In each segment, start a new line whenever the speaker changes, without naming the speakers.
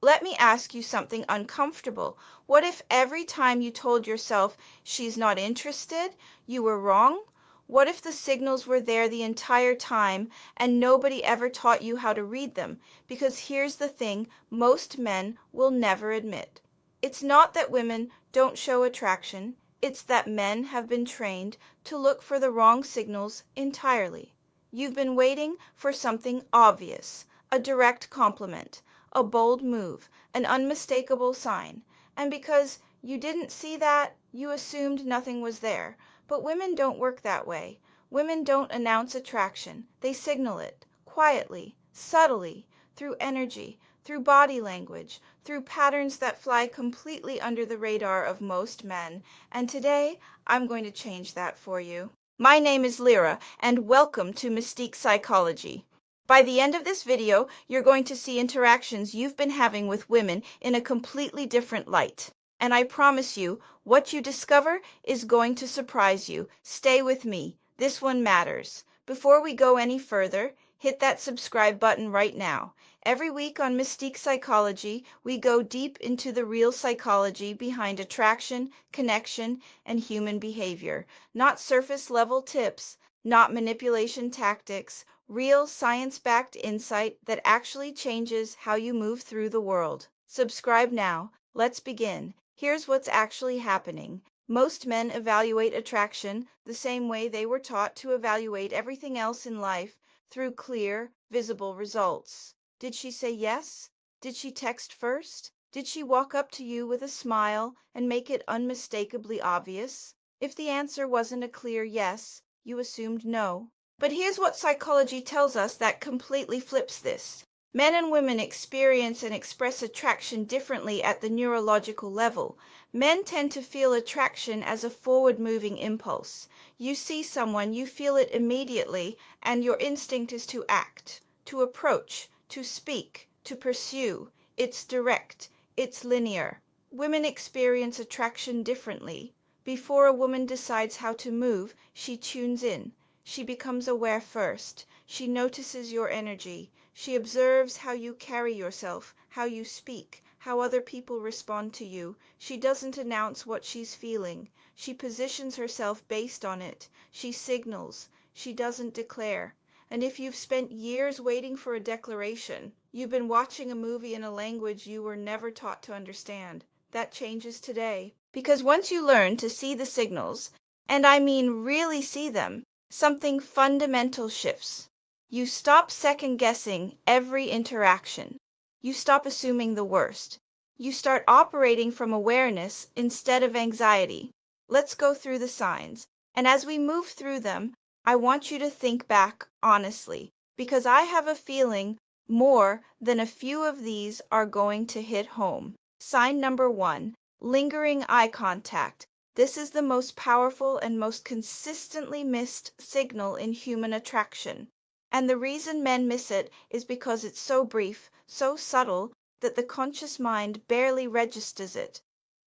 let me ask you something uncomfortable. What if every time you told yourself she's not interested, you were wrong? What if the signals were there the entire time and nobody ever taught you how to read them? Because here's the thing most men will never admit. It's not that women don't show attraction, it's that men have been trained to look for the wrong signals entirely. You've been waiting for something obvious, a direct compliment, a bold move, an unmistakable sign. And because you didn't see that, you assumed nothing was there. But women don't work that way. Women don't announce attraction. They signal it, quietly, subtly, through energy, through body language, through patterns that fly completely under the radar of most men. And today, I'm going to change that for you. My name is Lira, and welcome to Mystique Psychology. By the end of this video, you're going to see interactions you've been having with women in a completely different light. And I promise you, what you discover is going to surprise you. Stay with me. This one matters. Before we go any further, hit that subscribe button right now. Every week on Mystique Psychology, we go deep into the real psychology behind attraction, connection, and human behavior. Not surface-level tips, not manipulation tactics, real science-backed insight that actually changes how you move through the world. Subscribe now. Let's begin. Here's what's actually happening. Most men evaluate attraction the same way they were taught to evaluate everything else in life, through clear, visible results. Did she say yes? Did she text first? Did she walk up to you with a smile and make it unmistakably obvious? If the answer wasn't a clear yes, you assumed no. But here's what psychology tells us that completely flips this. Men and women experience and express attraction differently at the neurological level. Men tend to feel attraction as a forward-moving impulse. You see someone, you feel it immediately, and your instinct is to act, to approach, to speak, to pursue. It's direct, it's linear. Women experience attraction differently. Before a woman decides how to move, she tunes in. She becomes aware first. She notices your energy. She observes how you carry yourself, how you speak, how other people respond to you. She doesn't announce what she's feeling. She positions herself based on it. She signals. She doesn't declare. And if you've spent years waiting for a declaration, you've been watching a movie in a language you were never taught to understand. That changes today. Because once you learn to see the signals, and I mean really see them, something fundamental shifts. You stop second-guessing every interaction. You stop assuming the worst. You start operating from awareness instead of anxiety. Let's go through the signs. And as we move through them, I want you to think back honestly, because I have a feeling more than a few of these are going to hit home. Sign number 1, lingering eye contact. This is the most powerful and most consistently missed signal in human attraction. And the reason men miss it is because it's so brief, so subtle, that the conscious mind barely registers it.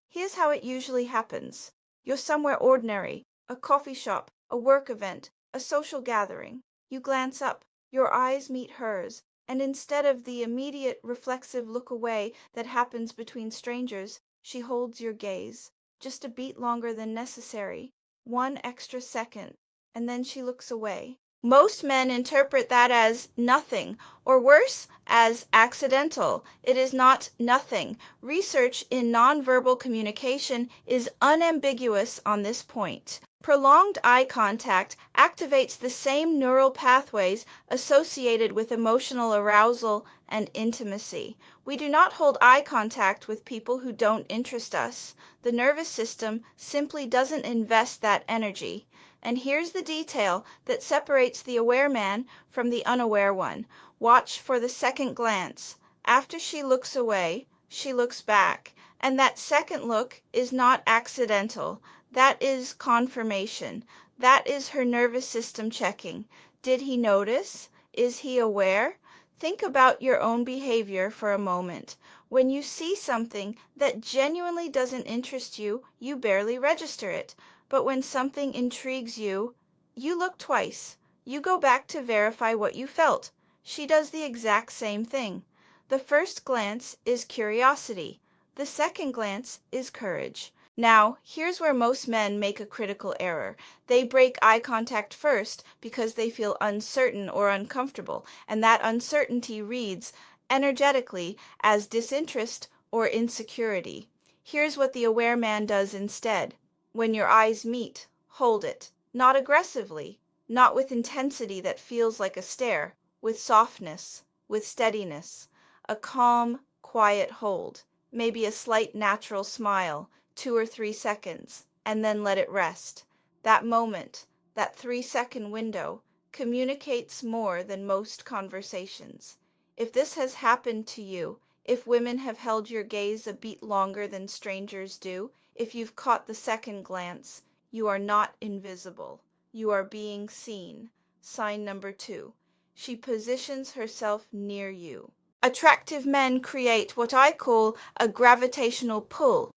Here's how it usually happens. You're somewhere ordinary, a coffee shop, a work event, a social gathering. You glance up, your eyes meet hers, and instead of the immediate reflexive look away that happens between strangers, she holds your gaze. Just a beat longer than necessary, one extra second, and then she looks away. Most men interpret that as nothing, or worse, as accidental. It is not nothing. Research in nonverbal communication is unambiguous on this point. Prolonged eye contact activates the same neural pathways associated with emotional arousal and intimacy. We do not hold eye contact with people who don't interest us. The nervous system simply doesn't invest that energy. And here's the detail that separates the aware man from the unaware one. Watch for the second glance. After she looks away, she looks back. And that second look is not accidental. That is confirmation. That is her nervous system checking. Did he notice? Is he aware? Think about your own behavior for a moment. When you see something that genuinely doesn't interest you, you barely register it. But when something intrigues you, you look twice. You go back to verify what you felt. She does the exact same thing. The first glance is curiosity. The second glance is courage. Now, here's where most men make a critical error. They break eye contact first because they feel uncertain or uncomfortable, and that uncertainty reads energetically as disinterest or insecurity. Here's what the aware man does instead. When your eyes meet, hold it. Not aggressively, not with intensity that feels like a stare, with softness, with steadiness, a calm, quiet hold, maybe a slight natural smile, 2 or 3 seconds, and then let it rest. That moment, that 3-second window, communicates more than most conversations. If this has happened to you, if women have held your gaze a beat longer than strangers do, if you've caught the second glance, you are not invisible. You are being seen. Sign number 2. She positions herself near you. Attractive men create what I call a gravitational pull.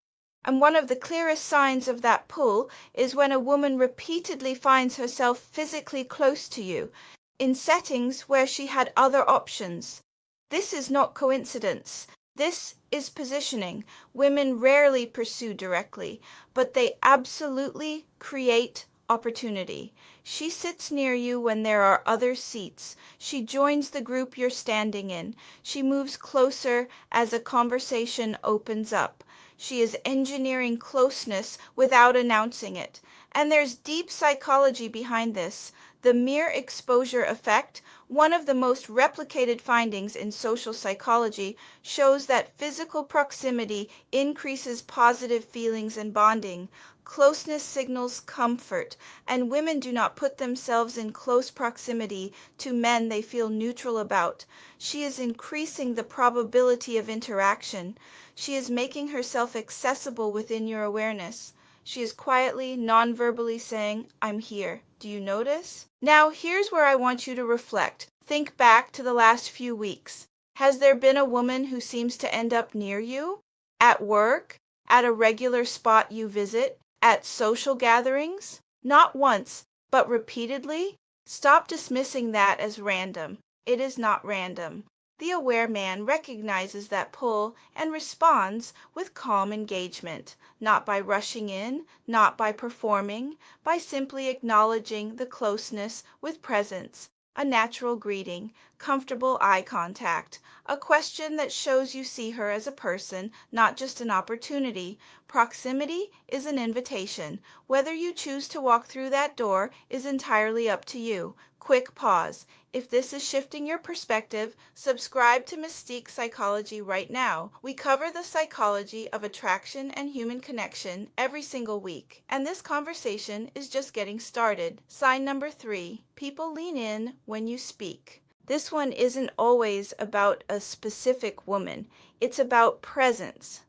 And one of the clearest signs of that pull is when a woman repeatedly finds herself physically close to you, in settings where she had other options. This is not coincidence. This is positioning. Women rarely pursue directly, but they absolutely create opportunity. She sits near you when there are other seats. She joins the group you're standing in. She moves closer as a conversation opens up. She is engineering closeness without announcing it. And there's deep psychology behind this. The mere exposure effect, one of the most replicated findings in social psychology, shows that physical proximity increases positive feelings and bonding. Closeness signals comfort, and women do not put themselves in close proximity to men they feel neutral about. She is increasing the probability of interaction. She is making herself accessible within your awareness. She is quietly, non-verbally saying, I'm here. Do you notice? Now, here's where I want you to reflect. Think back to the last few weeks. Has there been a woman who seems to end up near you? At work? At a regular spot you visit? At social gatherings? Not once, but repeatedly? Stop dismissing that as random. It is not random. The aware man recognizes that pull and responds with calm engagement, not by rushing in, not by performing, by simply acknowledging the closeness with presence, a natural greeting, comfortable eye contact, a question that shows you see her as a person, not just an opportunity. Proximity is an invitation. Whether you choose to walk through that door is entirely up to you. Quick pause. If this is shifting your perspective, subscribe to Mystique Psychology right now. We cover the psychology of attraction and human connection every single week, and this conversation is just getting started. Sign number 3, people lean in when you speak. This one isn't always about a specific woman. It's about presence.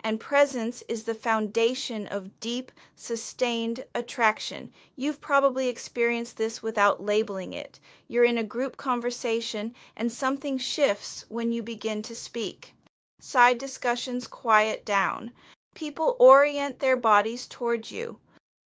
And presence is the foundation of deep, sustained attraction. You've probably experienced this without labeling it. You're in a group conversation and something shifts when you begin to speak. Side discussions quiet down. People orient their bodies towards you.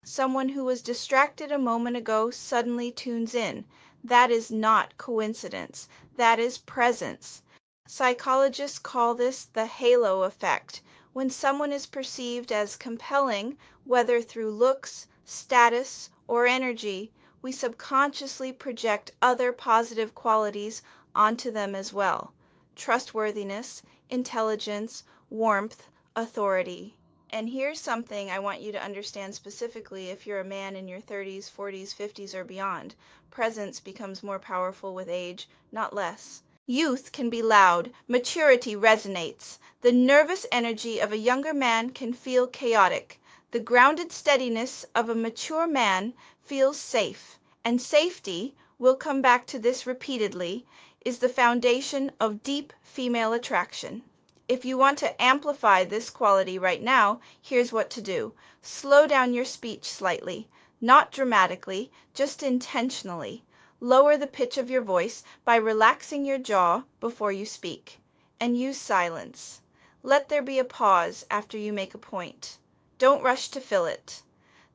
Someone who was distracted a moment ago suddenly tunes in. That is not coincidence. That is presence. Psychologists call this the halo effect. When someone is perceived as compelling, whether through looks, status, or energy, we subconsciously project other positive qualities onto them as well. Trustworthiness, intelligence, warmth, authority. And here's something I want you to understand specifically if you're a man in your 30s, 40s, 50s, or beyond. Presence becomes more powerful with age, not less. Youth can be loud, maturity resonates. The nervous energy of a younger man can feel chaotic. The grounded steadiness of a mature man feels safe. And safety, we'll come back to this repeatedly, is the foundation of deep female attraction. If you want to amplify this quality right now, here's what to do. Slow down your speech slightly, not dramatically, just intentionally. Lower the pitch of your voice by relaxing your jaw before you speak. And use silence. Let there be a pause after you make a point. Don't rush to fill it.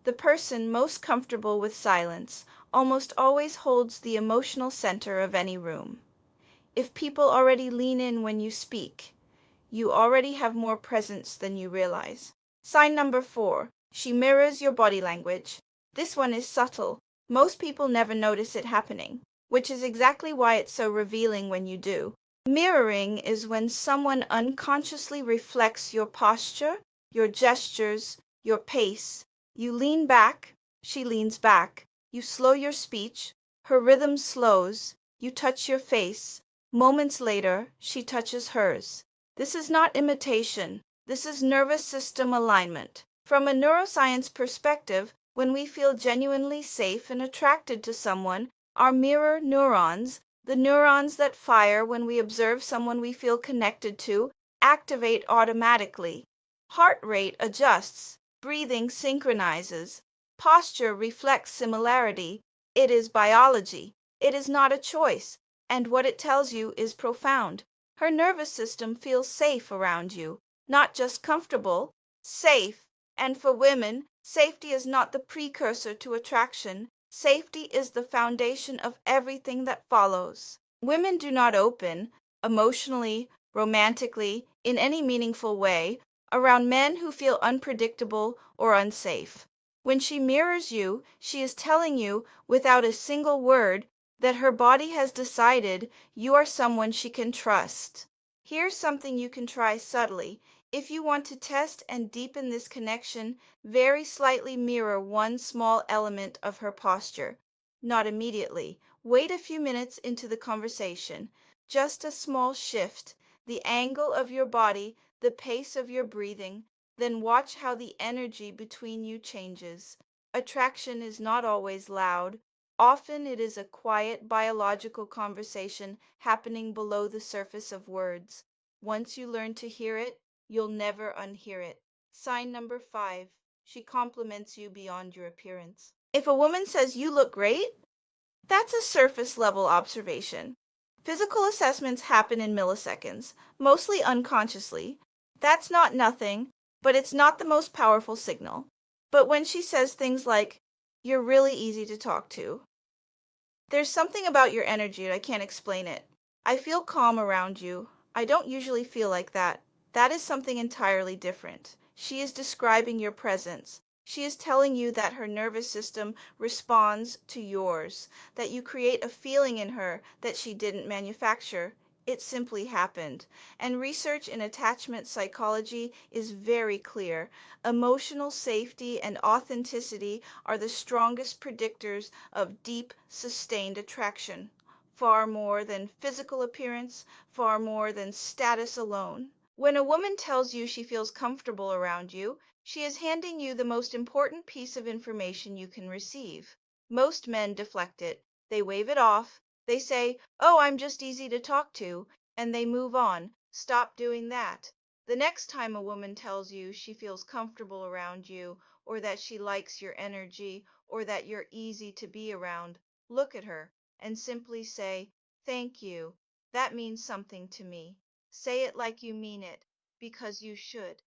The person most comfortable with silence almost always holds the emotional center of any room. If people already lean in when you speak, you already have more presence than you realize. Sign number 4, she mirrors your body language. This one is subtle. Most people never notice it happening, which is exactly why it's so revealing when you do. Mirroring is when someone unconsciously reflects your posture, your gestures, your pace. You lean back, she leans back. You slow your speech, her rhythm slows. You touch your face. Moments later, she touches hers. This is not imitation. This is nervous system alignment. From a neuroscience perspective, when we feel genuinely safe and attracted to someone, our mirror neurons, the neurons that fire when we observe someone we feel connected to, activate automatically. Heart rate adjusts, breathing synchronizes, posture reflects similarity. It is biology. It is not a choice, and what it tells you is profound. Her nervous system feels safe around you, not just comfortable, safe. And for women, safety is not the precursor to attraction. Safety is the foundation of everything that follows. Women do not open, emotionally, romantically, in any meaningful way, around men who feel unpredictable or unsafe. When she mirrors you, she is telling you, without a single word, that her body has decided you are someone she can trust. Here's something you can try subtly. If you want to test and deepen this connection, very slightly mirror one small element of her posture. Not immediately. Wait a few minutes into the conversation. Just a small shift, the angle of your body, the pace of your breathing, then watch how the energy between you changes. Attraction is not always loud. Often it is a quiet biological conversation happening below the surface of words. Once you learn to hear it, you'll never unhear it. Sign number 5, she compliments you beyond your appearance. If a woman says you look great, that's a surface level observation. Physical assessments happen in milliseconds, mostly unconsciously. That's not nothing, but it's not the most powerful signal. But when she says things like, you're really easy to talk to, there's something about your energy, I can't explain it. I feel calm around you. I don't usually feel like that. That is something entirely different. She is describing your presence. She is telling you that her nervous system responds to yours, that you create a feeling in her that she didn't manufacture. It simply happened. And research in attachment psychology is very clear. Emotional safety and authenticity are the strongest predictors of deep, sustained attraction, far more than physical appearance, far more than status alone. When a woman tells you she feels comfortable around you, she is handing you the most important piece of information you can receive. Most men deflect it. They wave it off. They say, "Oh, I'm just easy to talk to," and they move on. Stop doing that. The next time a woman tells you she feels comfortable around you, or that she likes your energy, or that you're easy to be around, look at her and simply say, "Thank you. That means something to me." Say it like you mean it, because you should.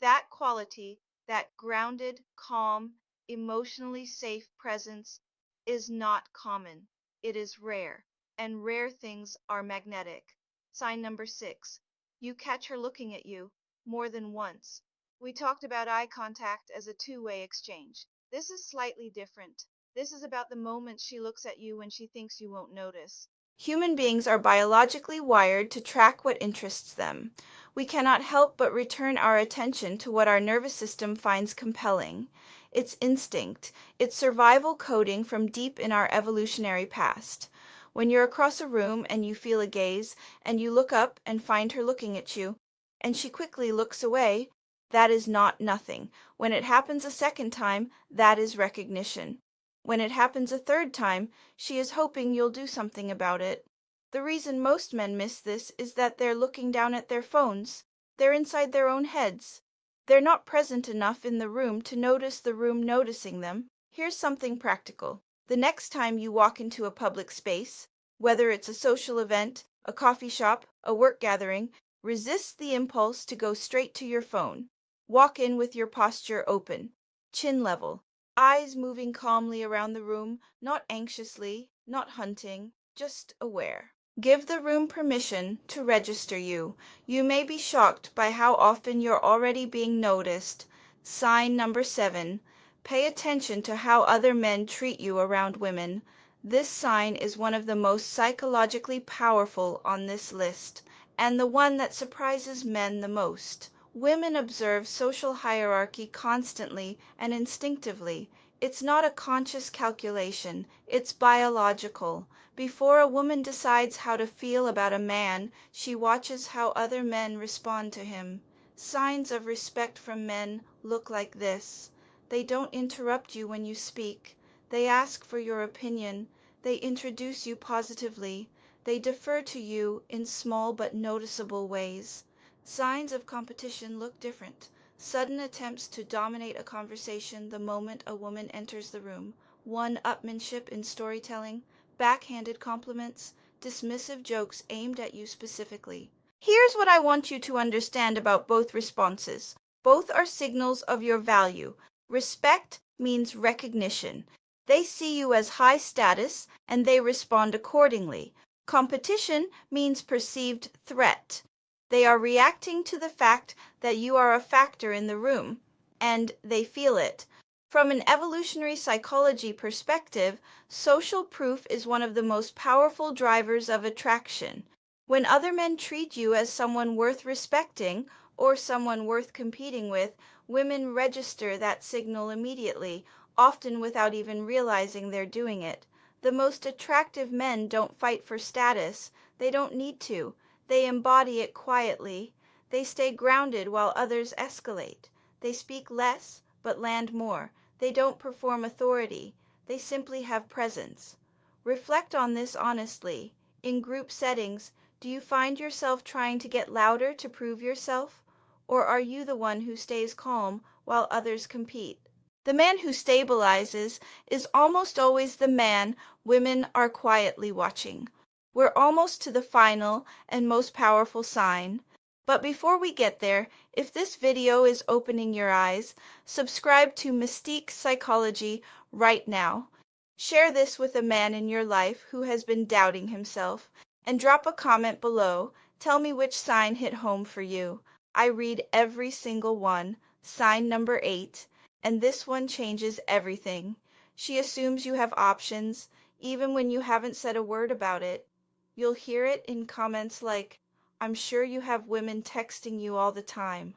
That quality, that grounded, calm, emotionally safe presence is not common. It is rare, and rare things are magnetic. Sign number 6. You catch her looking at you more than once. We talked about eye contact as a two-way exchange. This is slightly different. This is about the moment she looks at you when she thinks you won't notice. Human beings are biologically wired to track what interests them. We cannot help but return our attention to what our nervous system finds compelling. It's instinct, it's survival coding from deep in our evolutionary past. When you're across a room and you feel a gaze, and you look up and find her looking at you, and she quickly looks away, that is not nothing. When it happens a second time, that is recognition. When it happens a third time, she is hoping you'll do something about it. The reason most men miss this is that they're looking down at their phones. They're inside their own heads. They're not present enough in the room to notice the room noticing them. Here's something practical. The next time you walk into a public space, whether it's a social event, a coffee shop, a work gathering, resist the impulse to go straight to your phone. Walk in with your posture open, chin level, eyes moving calmly around the room, not anxiously, not hunting, just aware. Give the room permission to register you. You may be shocked by how often you're already being noticed. Sign number 7. Pay attention to how other men treat you around women. This sign is one of the most psychologically powerful on this list, and the one that surprises men the most. Women observe social hierarchy constantly and instinctively. It's not a conscious calculation, it's biological. Before a woman decides how to feel about a man, she watches how other men respond to him. Signs of respect from men look like this. They don't interrupt you when you speak. They ask for your opinion. They introduce you positively. They defer to you in small but noticeable ways. Signs of competition look different. Sudden attempts to dominate a conversation the moment a woman enters the room. One-upmanship in storytelling, backhanded compliments, dismissive jokes aimed at you specifically. Here's what I want you to understand about both responses. Both are signals of your value. Respect means recognition. They see you as high status and they respond accordingly. Competition means perceived threat. They are reacting to the fact that you are a factor in the room, and they feel it. From an evolutionary psychology perspective, social proof is one of the most powerful drivers of attraction. When other men treat you as someone worth respecting or someone worth competing with, women register that signal immediately, often without even realizing they're doing it. The most attractive men don't fight for status. They don't need to. They embody it quietly. They stay grounded while others escalate. They speak less, but land more. They don't perform authority. They simply have presence. Reflect on this honestly. In group settings, do you find yourself trying to get louder to prove yourself? Or are you the one who stays calm while others compete? The man who stabilizes is almost always the man women are quietly watching. We're almost to the final and most powerful sign. But before we get there, if this video is opening your eyes, subscribe to Mystique Psychology right now. Share this with a man in your life who has been doubting himself, and drop a comment below. Tell me which sign hit home for you. I read every single one. Sign number 8, and this one changes everything. She assumes you have options, even when you haven't said a word about it. You'll hear it in comments like, "I'm sure you have women texting you all the time."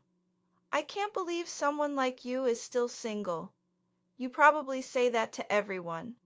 "I can't believe someone like you is still single." You probably say that to everyone.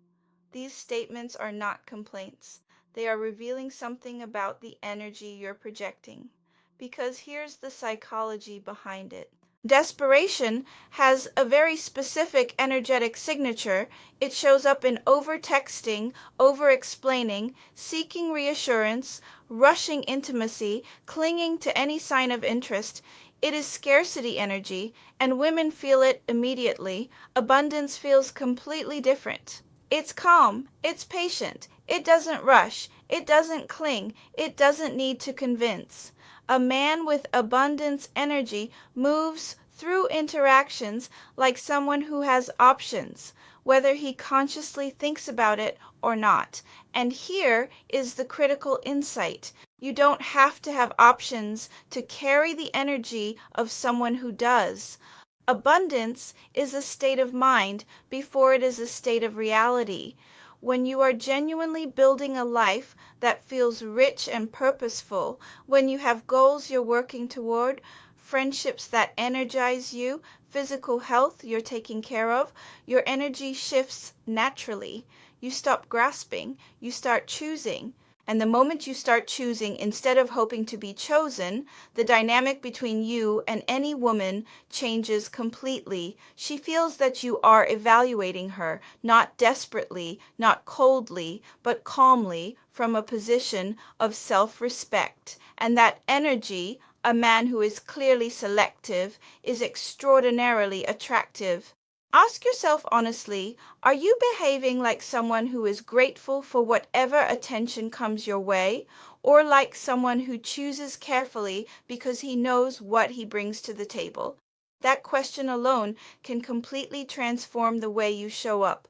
These statements are not complaints. They are revealing something about the energy you're projecting. Because here's the psychology behind it. Desperation has a very specific energetic signature. It shows up in over-texting, over-explaining, seeking reassurance, rushing intimacy, clinging to any sign of interest. It is scarcity energy, and women feel it immediately. Abundance feels completely different. It's calm, it's patient, it doesn't rush, it doesn't cling, it doesn't need to convince. A man with abundance energy moves through interactions like someone who has options, whether he consciously thinks about it or not. And here is the critical insight. You don't have to have options to carry the energy of someone who does. Abundance is a state of mind before it is a state of reality. When you are genuinely building a life that feels rich and purposeful, when you have goals you're working toward, friendships that energize you, physical health you're taking care of, your energy shifts naturally. You stop grasping, you start choosing. And the moment you start choosing instead of hoping to be chosen, the dynamic between you and any woman changes completely. She feels that you are evaluating her, not desperately, not coldly, but calmly, from a position of self-respect. And that energy, a man who is clearly selective, is extraordinarily attractive. Ask yourself honestly, are you behaving like someone who is grateful for whatever attention comes your way, or like someone who chooses carefully because he knows what he brings to the table? That question alone can completely transform the way you show up.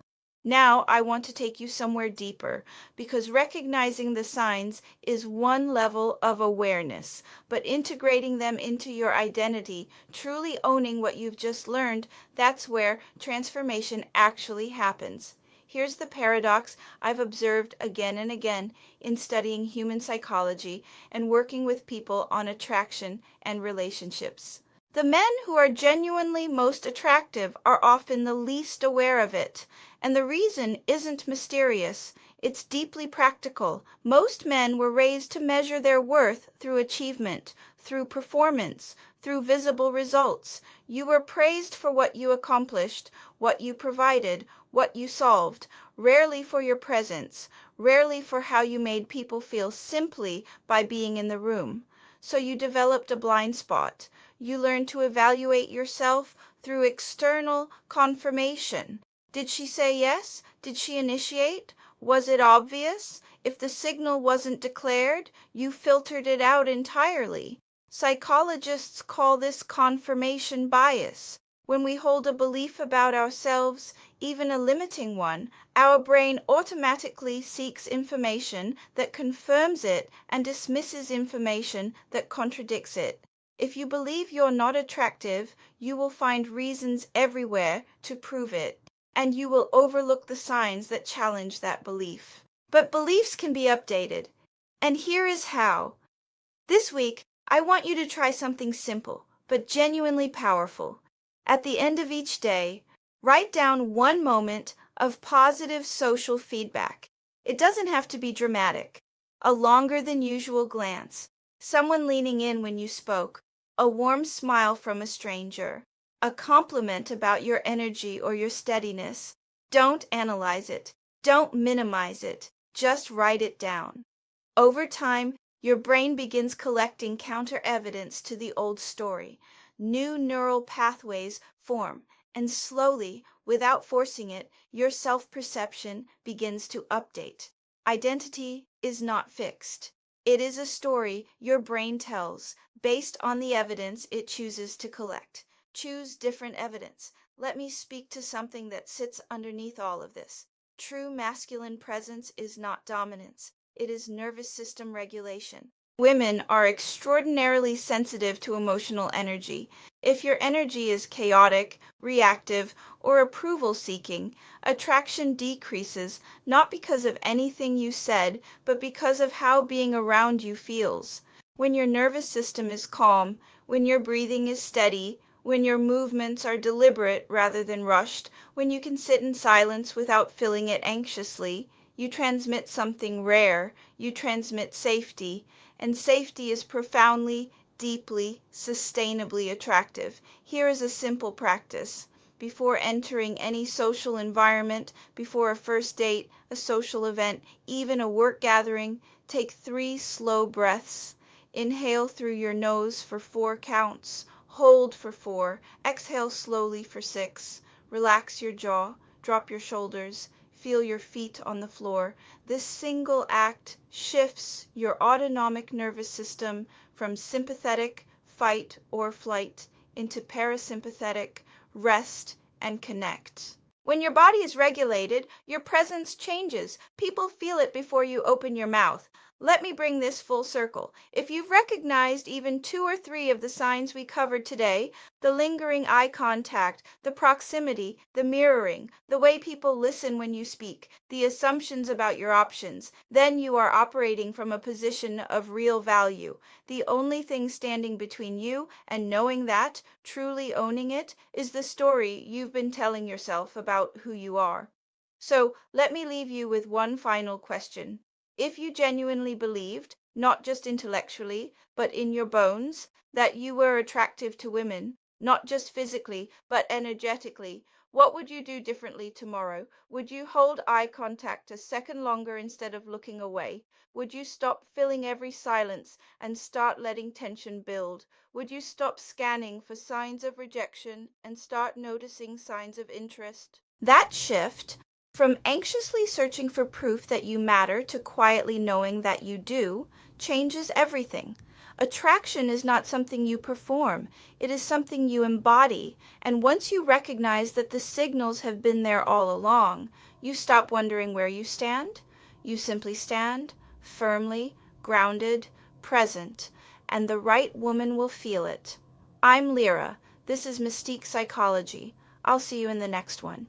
Now I want to take you somewhere deeper, because recognizing the signs is one level of awareness, but integrating them into your identity, truly owning what you've just learned, that's where transformation actually happens. Here's the paradox I've observed again and again in studying human psychology and working with people on attraction and relationships. The men who are genuinely most attractive are often the least aware of it, and the reason isn't mysterious. It's deeply practical. Most men were raised to measure their worth through achievement, through performance, through visible results. You were praised for what you accomplished, what you provided, what you solved, rarely for your presence, rarely for how you made people feel simply by being in the room. So you developed a blind spot. You learn to evaluate yourself through external confirmation. Did she say yes? Did she initiate? Was it obvious? If the signal wasn't declared, you filtered it out entirely. Psychologists call this confirmation bias. When we hold a belief about ourselves, even a limiting one, our brain automatically seeks information that confirms it and dismisses information that contradicts it. If you believe you're not attractive, you will find reasons everywhere to prove it, and you will overlook the signs that challenge that belief. But beliefs can be updated, and here is how. This week, I want you to try something simple, but genuinely powerful. At the end of each day, write down one moment of positive social feedback. It doesn't have to be dramatic. A longer than usual glance, someone leaning in when you spoke, a warm smile from a stranger, a compliment about your energy or your steadiness. Don't analyze it. Don't minimize it. Just write it down. Over time, your brain begins collecting counter evidence to the old story. New neural pathways form, and slowly, without forcing it, your self-perception begins to update. Identity is not fixed. It is a story your brain tells based on the evidence it chooses to collect. Choose different evidence. Let me speak to something that sits underneath all of this. True masculine presence is not dominance. It is nervous system regulation. Women are extraordinarily sensitive to emotional energy. If your energy is chaotic, reactive, or approval-seeking, attraction decreases, not because of anything you said, but because of how being around you feels. When your nervous system is calm, when your breathing is steady, when your movements are deliberate rather than rushed, when you can sit in silence without filling it anxiously, you transmit something rare. You transmit safety, and safety is profoundly, deeply, sustainably attractive. Here is a simple practice. Before entering any social environment, before a first date, a social event, even a work gathering, take 3 slow breaths. Inhale through your nose for 4 counts. Hold for 4. Exhale slowly for 6. Relax your jaw. Drop your shoulders. Feel your feet on the floor. This single act shifts your autonomic nervous system from sympathetic, fight or flight, into parasympathetic, rest and connect. When your body is regulated, your presence changes. People feel it before you open your mouth. Let me bring this full circle. If you've recognized even 2 or 3 of the signs we covered today, the lingering eye contact, the proximity, the mirroring, the way people listen when you speak, the assumptions about your options, then you are operating from a position of real value. The only thing standing between you and knowing that, truly owning it, is the story you've been telling yourself about who you are. So let me leave you with one final question. If you genuinely believed, not just intellectually, but in your bones, that you were attractive to women, not just physically, but energetically, what would you do differently tomorrow? Would you hold eye contact a second longer instead of looking away? Would you stop filling every silence and start letting tension build? Would you stop scanning for signs of rejection and start noticing signs of interest? That shift, from anxiously searching for proof that you matter to quietly knowing that you do, changes everything. Attraction is not something you perform, it is something you embody, and once you recognize that the signals have been there all along, You stop wondering where you stand. You simply stand, firmly, grounded, present, and the right woman will feel it. I'm Lira. This is Mystique Psychology. I'll see you in the next one.